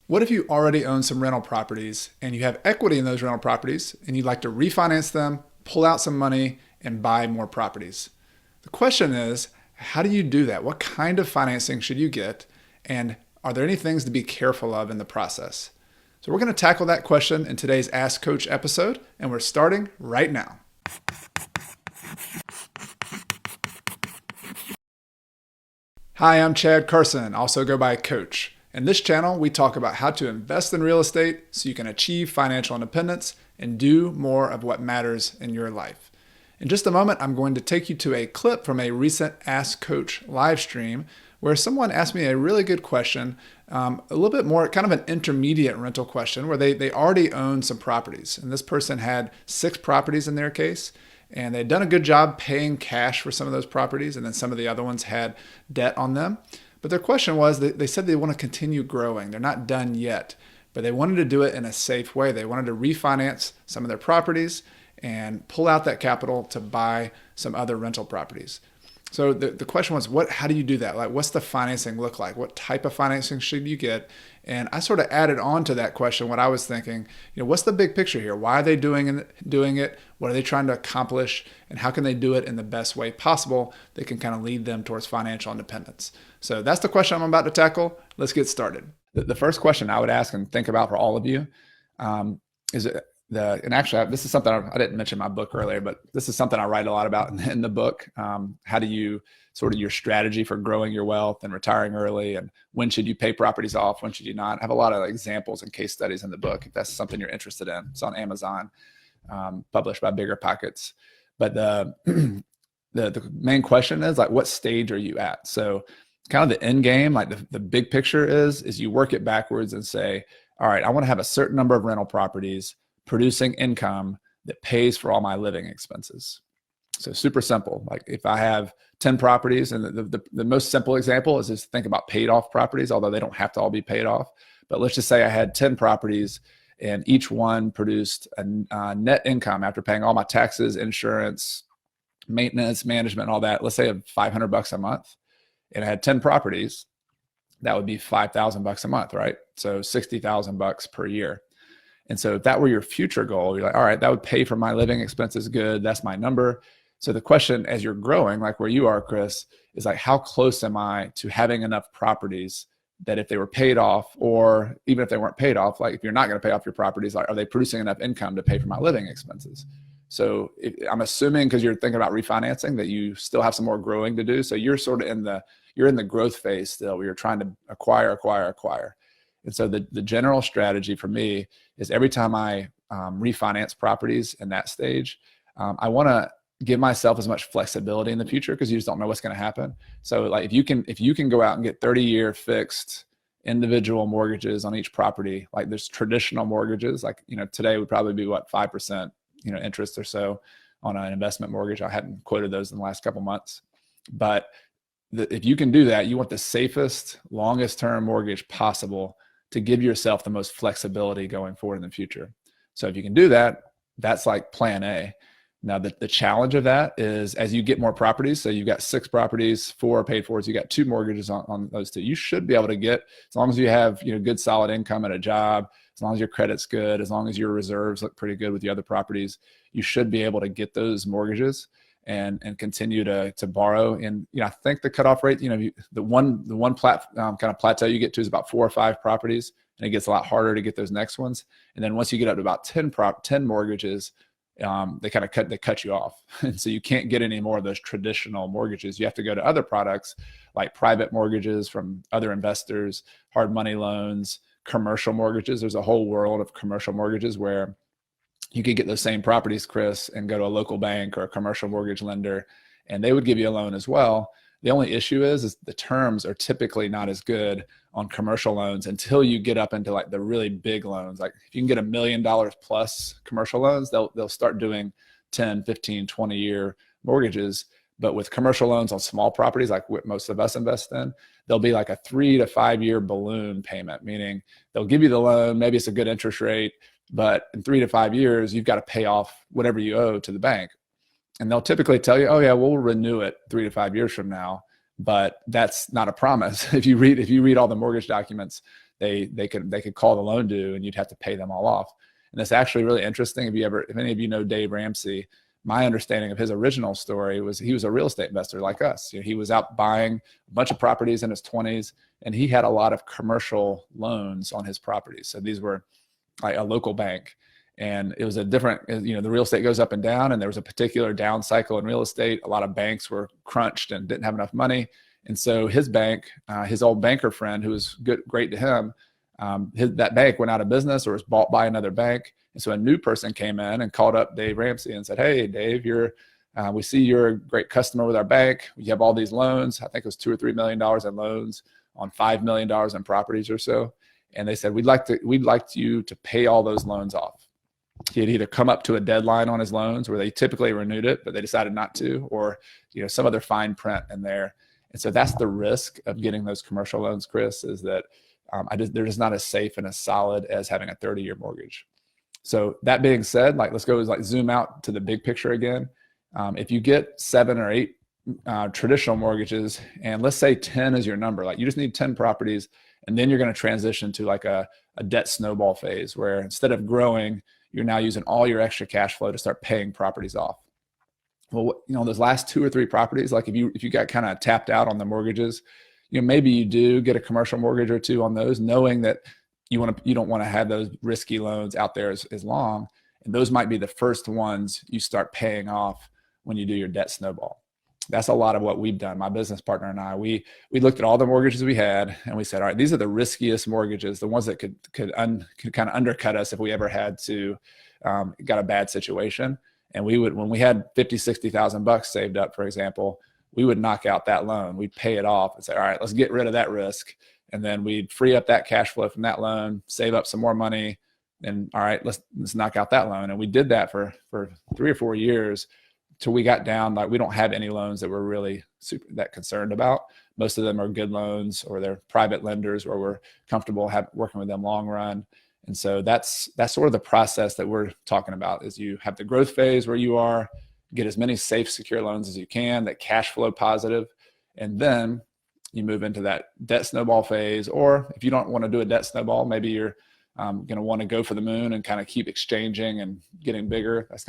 What if you already own some rental properties and you have equity in those rental properties and you'd like to refinance them, pull out some money, and buy more properties? The question is, how do you do that? What kind of financing should you get? And are there any things to be careful of in the process? So we're going to tackle that question in today's Ask Coach episode, and we're starting right now. Hi, I'm Chad Carson, also go by Coach. In this channel, we talk about how to invest in real estate so you can achieve financial independence and do more of what matters in your life. In just a moment, I'm going to take you to a clip from a recent Ask Coach live stream where someone asked me a really good question, a little bit more kind of an intermediate rental question where they already own some properties. And this person had 6 properties in their case. And they'd done a good job paying cash for some of those properties, and then some of the other ones had debt on them. But their question was, they said they want to continue growing. They're not done yet, but they wanted to do it in a safe way. They wanted to refinance some of their properties and pull out that capital to buy some other rental properties. So the question was, how do you do that? Like, what's the financing look like? What type of financing should you get? And I sort of added on to that question what I was thinking, what's the big picture here? Why are they doing it? What are they trying to accomplish? And how can they do it in the best way possible that can kind of lead them towards financial independence? So that's the question I'm about to tackle. Let's get started. The first question I would ask and think about for all of you is and actually, this is something I didn't mention in my book earlier, but this is something I write a lot about in the book. How do you sort of your strategy for growing your wealth and retiring early, and when should you pay properties off, when should you not? I have a lot of examples and case studies in the book if that's something you're interested in. It's on Amazon, published by Bigger Pockets. But the main question is, like, what stage are you at? So kind of the end game, like the big picture is you work it backwards and say, all right, I want to have a certain number of rental properties producing income that pays for all my living expenses. So super simple. Like if I have 10 properties, and the most simple example is just think about paid off properties, although they don't have to all be paid off. But let's just say I had 10 properties and each one produced a net income after paying all my taxes, insurance, maintenance, management, all that. Let's say $500 a month, and I had 10 properties. That would be $5,000 a month, right? So $60,000 per year. And so if that were your future goal, you're like, all right, that would pay for my living expenses. Good. That's my number. So the question as you're growing, like where you are, Chris, is like, how close am I to having enough properties that if they were paid off, or even if they weren't paid off, like if you're not going to pay off your properties, like, are they producing enough income to pay for my living expenses? So I'm assuming, because you're thinking about refinancing, that you still have some more growing to do. So you're sort of in the growth phase still, where you're trying to acquire. And so the general strategy for me is every time I refinance properties in that stage, I want to give myself as much flexibility in the future, because you just don't know what's going to happen. So like if you can go out and get 30-year fixed individual mortgages on each property, like there's traditional mortgages, like today would probably be 5% interest or so on an investment mortgage. I hadn't quoted those in the last couple months, but if you can do that, you want the safest, longest term mortgage possible to give yourself the most flexibility going forward in the future. So if you can do that, that's like plan A. Now, the challenge of that is as you get more properties, so you've got 6 properties, 4 are paid for, so you got 2 mortgages on those 2. You should be able to get, as long as you have good solid income at a job, as long as your credit's good, as long as your reserves look pretty good with the other properties, you should be able to get those mortgages and continue to borrow. And I think the cutoff rate, the one kind of plateau you get to is about 4 or 5 properties, and it gets a lot harder to get those next ones. And then once you get up to about 10 mortgages, they cut you off, and so you can't get any more of those traditional mortgages. You have to go to other products like private mortgages from other investors, hard money loans, commercial mortgages. There's a whole world of commercial mortgages where you could get those same properties, Chris, and go to a local bank or a commercial mortgage lender, and they would give you a loan as well. The only issue is the terms are typically not as good on commercial loans until you get up into like the really big loans. Like if you can get $1 million plus commercial loans, they'll start doing 10, 15, 20-year mortgages. But with commercial loans on small properties, like what most of us invest in, there'll be like a 3 to 5 year balloon payment, meaning they'll give you the loan, maybe it's a good interest rate, but in 3 to 5 years, you've got to pay off whatever you owe to the bank. And they'll typically tell you, oh yeah, we'll renew it 3 to 5 years from now. But that's not a promise. If you read all the mortgage documents, they could call the loan due and you'd have to pay them all off. And it's actually really interesting. If any of you know Dave Ramsey, my understanding of his original story was he was a real estate investor like us. He was out buying a bunch of properties in his 20s, and he had a lot of commercial loans on his properties. So these were like a local bank. And it was a different, the real estate goes up and down, and there was a particular down cycle in real estate. A lot of banks were crunched and didn't have enough money. And so his bank, his old banker friend, who was great to him, that bank went out of business or was bought by another bank. And so a new person came in and called up Dave Ramsey and said, "Hey, Dave, we see you're a great customer with our bank. You have all these loans. I think it was $2 or $3 million in loans on $5 million in properties or so." And they said, we'd like you to pay all those loans off." He had either come up to a deadline on his loans where they typically renewed it, but they decided not to, or some other fine print in there. And so that's the risk of getting those commercial loans, Chris, is that they're just not as safe and as solid as having a 30-year mortgage. So that being said, let's go zoom out to the big picture again. If you get 7 or 8 traditional mortgages, and let's say 10 is your number, you just need 10 properties, and then you're going to transition to a debt snowball phase where instead of growing, you're now using all your extra cash flow to start paying properties off. Well, those last 2 or 3 properties, if you got kind of tapped out on the mortgages, maybe you do get a commercial mortgage or 2 on those, knowing that you don't want to have those risky loans out there as long. And those might be the first ones you start paying off when you do your debt snowball. That's a lot of what we've done. My business partner and I, we looked at all the mortgages we had, and we said, all right, these are the riskiest mortgages, the ones that could kind of undercut us if we ever had to got a bad situation. And when we had $50,000-$60,000 saved up, for example, we would knock out that loan. We'd pay it off and say, all right, let's get rid of that risk. And then we'd free up that cash flow from that loan, save up some more money, and all right, let's knock out that loan. And we did that for 3 or 4 years till we got down. We don't have any loans that we're really that concerned about. Most of them are good loans, or they're private lenders where we're comfortable working with them long run. And so that's sort of the process that we're talking about. Is you have the growth phase where you get as many safe, secure loans as you can, that cash flow positive, and then you move into that debt snowball phase. Or if you don't want to do a debt snowball, maybe you're going to want to go for the moon and kind of keep exchanging and getting bigger. That's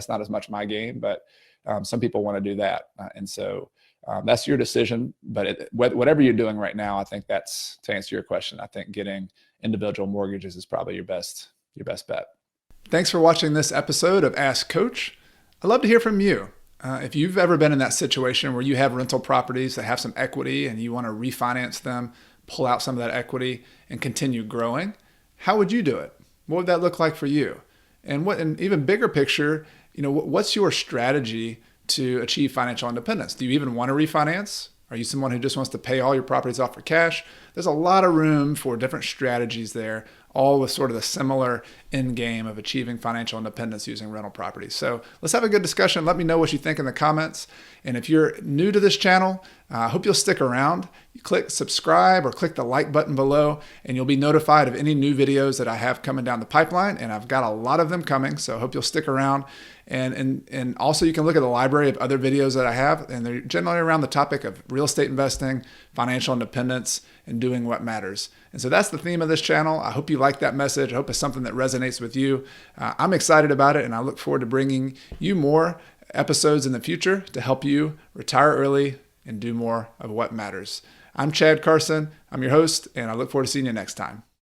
not as much my game, but some people want to do that. And so that's your decision. But whatever you're doing right now, I think that's, to answer your question, I think getting individual mortgages is probably your best bet. Thanks for watching this episode of Ask Coach. I'd love to hear from you. If you've ever been in that situation where you have rental properties that have some equity and you want to refinance them, pull out some of that equity and continue growing, how would you do it? What would that look like for you? And even bigger picture, what's your strategy to achieve financial independence? Do you even want to refinance? Are you someone who just wants to pay all your properties off for cash? There's a lot of room for different strategies there, all with sort of the similar end game of achieving financial independence using rental properties. So let's have a good discussion. Let me know what you think in the comments. And if you're new to this channel, I hope you'll stick around. You click subscribe or click the like button below, and you'll be notified of any new videos that I have coming down the pipeline. And I've got a lot of them coming, so I hope you'll stick around. And also you can look at the library of other videos that I have, and they're generally around the topic of real estate investing, financial independence, and doing what matters. And so that's the theme of this channel. I hope you like that message. I hope it's something that resonates with you. I'm excited about it, and I look forward to bringing you more episodes in the future to help you retire early and do more of what matters. I'm Chad Carson. I'm your host, and I look forward to seeing you next time.